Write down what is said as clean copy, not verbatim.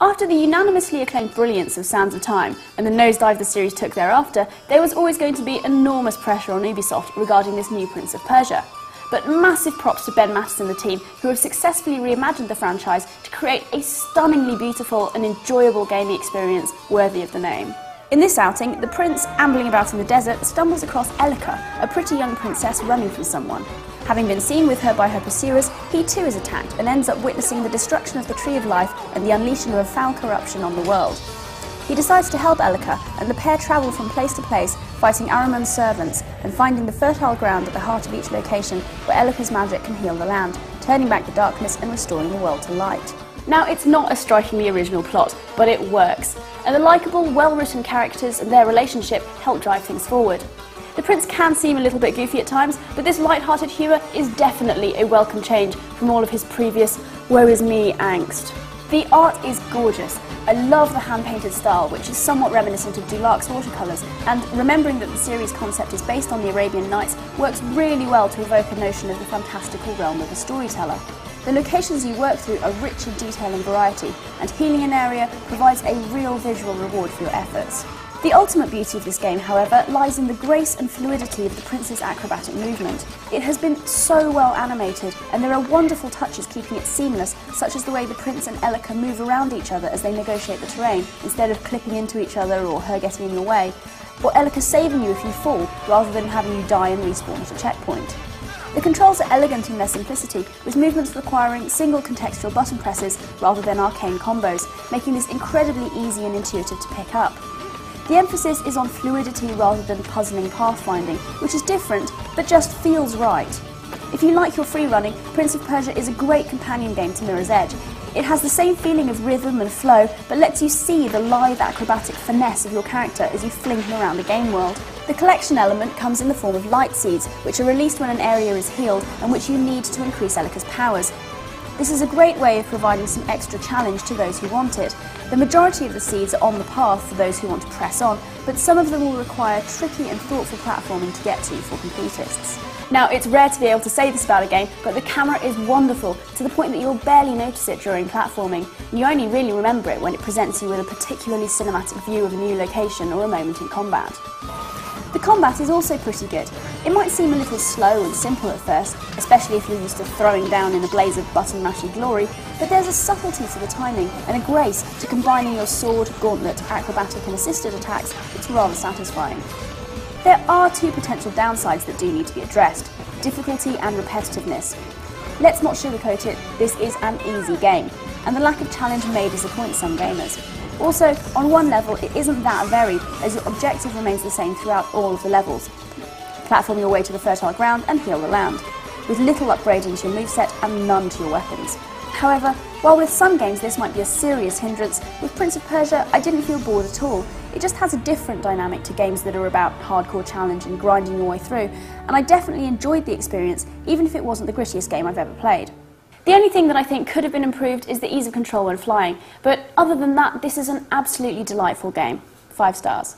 After the unanimously acclaimed brilliance of Sands of Time and the nosedive the series took thereafter, there was always going to be enormous pressure on Ubisoft regarding this new Prince of Persia. But massive props to Ben Mattis and the team, who have successfully reimagined the franchise to create a stunningly beautiful and enjoyable gaming experience worthy of the name. In this outing, the prince, ambling about in the desert, stumbles across Elika, a pretty young princess running from someone. Having been seen with her by her pursuers, he too is attacked and ends up witnessing the destruction of the Tree of Life and the unleashing of foul corruption on the world. He decides to help Elika, and the pair travel from place to place, fighting Ahriman's servants and finding the fertile ground at the heart of each location where Elika's magic can heal the land, turning back the darkness and restoring the world to light. Now, it's not a strikingly original plot, but it works, and the likeable, well-written characters and their relationship help drive things forward. The prince can seem a little bit goofy at times, but this light-hearted humour is definitely a welcome change from all of his previous woe is me angst. The art is gorgeous. I love the hand-painted style, which is somewhat reminiscent of Dulac's watercolours, and remembering that the series concept is based on the Arabian Nights works really well to evoke a notion of the fantastical realm of a storyteller. The locations you work through are rich in detail and variety, and healing an area provides a real visual reward for your efforts. The ultimate beauty of this game, however, lies in the grace and fluidity of the prince's acrobatic movement. It has been so well animated, and there are wonderful touches keeping it seamless, such as the way the prince and Elika move around each other as they negotiate the terrain, instead of clipping into each other or her getting in your way, or Elika saving you if you fall, rather than having you die and respawn at a checkpoint. The controls are elegant in their simplicity, with movements requiring single contextual button presses rather than arcane combos, making this incredibly easy and intuitive to pick up. The emphasis is on fluidity rather than puzzling pathfinding, which is different, but just feels right. If you like your freerunning, Prince of Persia is a great companion game to Mirror's Edge. It has the same feeling of rhythm and flow, but lets you see the live acrobatic finesse of your character as you fling him around the game world. The collection element comes in the form of light seeds, which are released when an area is healed and which you need to increase Elika's powers. This is a great way of providing some extra challenge to those who want it. The majority of the seeds are on the path for those who want to press on, but some of them will require tricky and thoughtful platforming to get to for completists. Now, it's rare to be able to say this about a game, but the camera is wonderful, to the point that you'll barely notice it during platforming, and you only really remember it when it presents you with a particularly cinematic view of a new location or a moment in combat. The combat is also pretty good. It might seem a little slow and simple at first, especially if you're used to throwing down in a blaze of button-mashing glory, but there's a subtlety to the timing and a grace to combining your sword, gauntlet, acrobatic and assisted attacks that's rather satisfying. There are two potential downsides that do need to be addressed: difficulty and repetitiveness. Let's not sugarcoat it, this is an easy game, and the lack of challenge may disappoint some gamers. Also, on one level, it isn't that varied, as your objective remains the same throughout all of the levels. Platform your way to the fertile ground and heal the land, with little upgrading to your moveset and none to your weapons. However, while with some games this might be a serious hindrance, with Prince of Persia I didn't feel bored at all. It just has a different dynamic to games that are about hardcore challenge and grinding your way through, and I definitely enjoyed the experience, even if it wasn't the grittiest game I've ever played. The only thing that I think could have been improved is the ease of control when flying, but other than that, this is an absolutely delightful game. 5 stars.